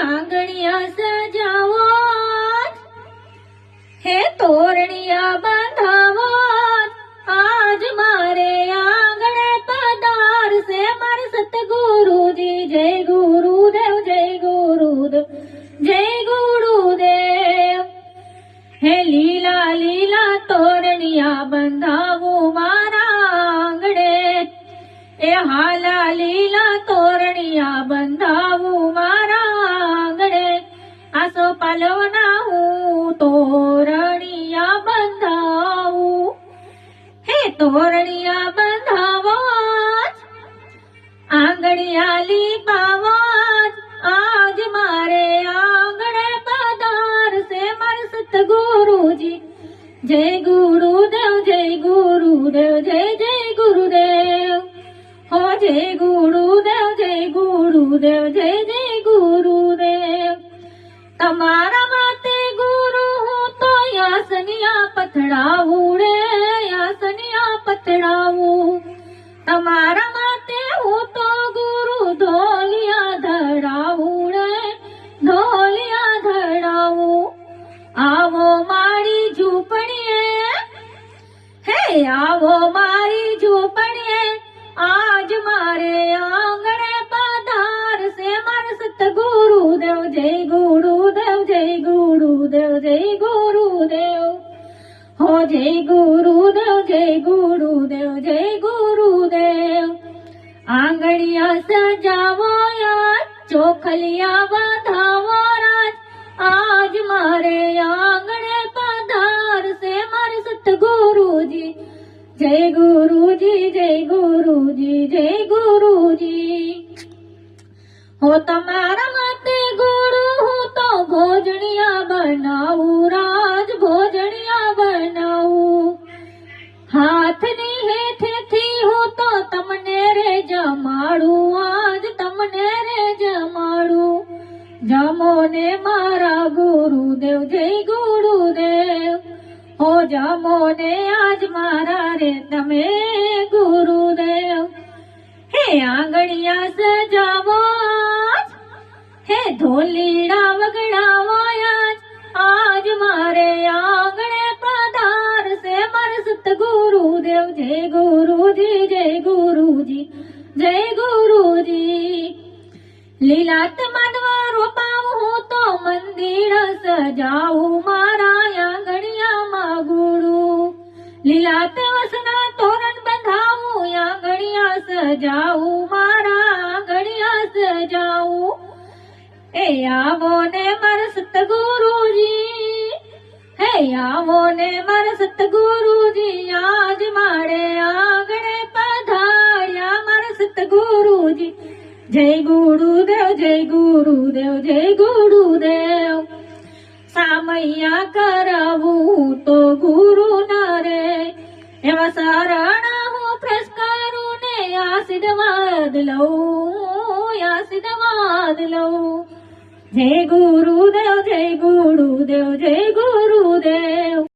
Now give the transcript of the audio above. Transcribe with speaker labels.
Speaker 1: આંગણિયા સજાવો, હે તોરણિયા બંધાવો, આજ મારે આંગણે પધારશે મારે સતગુરુજી. જય ગુરુદેવ, જય ગુરુદેવ, જય ગુરુદેવ. હે લીલા લીલા તોરણિયા બંધાવું મારા આંગણે, એ હાલા લીલા તોરણિયા બંધાવું મારા આંગણે, આસો પાલવના હું તોરણિયા બંધાવું, હે તોરણિયા બંધાવો, આંગણિયા લીપાવો, આજ મારે આંગણે પધારશે મારે સતગુરુજી. જય ગુરુદેવ, જય ગુરુદેવ, જય જય ગુરુદેવ. હો જય ગુરુદેવ, જય ગુરુદેવ, જય જય ગુરુદેવ. તમારા માતે ગુરુ હું તો યાસનિયા પથડાવું રે, યાસનિયા પથડાવું. તમારા માતે હું તો ગુરુ ધોલિયા ધડાવું રે, ધોલિયા ધડાવું. આવો મારી ઝૂંપડીએ, હે આવો મારી ઝૂંપડીએ, આજ મારે આંગણે પધારશે મારે સતગુરુદેવ. જય ગુરુદેવ, જય ગુરુદેવ, જય ગુરુદેવ. હો જય ગુરુદેવ, જય ગુરુદેવ, જય ગુરુદેવ. આંગણિયા સજાવો યાર, ચોખલિયા વધાવો રાજ, આજ મારે આંગણે પધારશે મારે સતગુરુજી. જય ગુરુજી, જય ગુરુજી, જય ગુરુજી. હો તમારા માટે ગુરુ હું તો ભોજનિયા બનાવું રાજ, ભોજનિયા બનાવું. હાથની હેઠેથી હું તો તમને રે જમાડું, આજ તમને રે જમાડું. જમો ને મારા ગુરુદેવ, જય ગુરુદેવ. હો જમો ને આજ મારા રે તમે ગુરુદેવ. હે આંગણિયા સજાવો, હે ઢોલીડા વગડાવો, આજ મારે આંગણે પધારશે મારે સતગુરુદેવ. જય ગુરુજી, જય ગુરુજી, જય ગુરુજી. લીલાત માનવ રોપાવું હું તો મંદિર સજાવું મારા આંગણિયામાં ગુરુ. લીલાત વસના તોરણ બંધાવું, આંગણિયા સજાવું મારા આંગણિયા સજાવું. એ આવો ને મારા સતગુરુજી, હે આવો ને મારા સતગુરુજી, આજ મારે આંગણે પધાર્યા મારા સતગુરુજી. જય ગુરુદેવ, જય ગુરુદેવ, જય ગુરુદેવ. સામૈયા કરવું તો ગુરુ ના રે, એવા શરણ હું પ્રસ કરું ને આશીર્વાદ લઉં, આશીર્વાદ લઉં. જય ગુરુદેવ, જય ગુરુદેવ, જય ગુરુદેવ.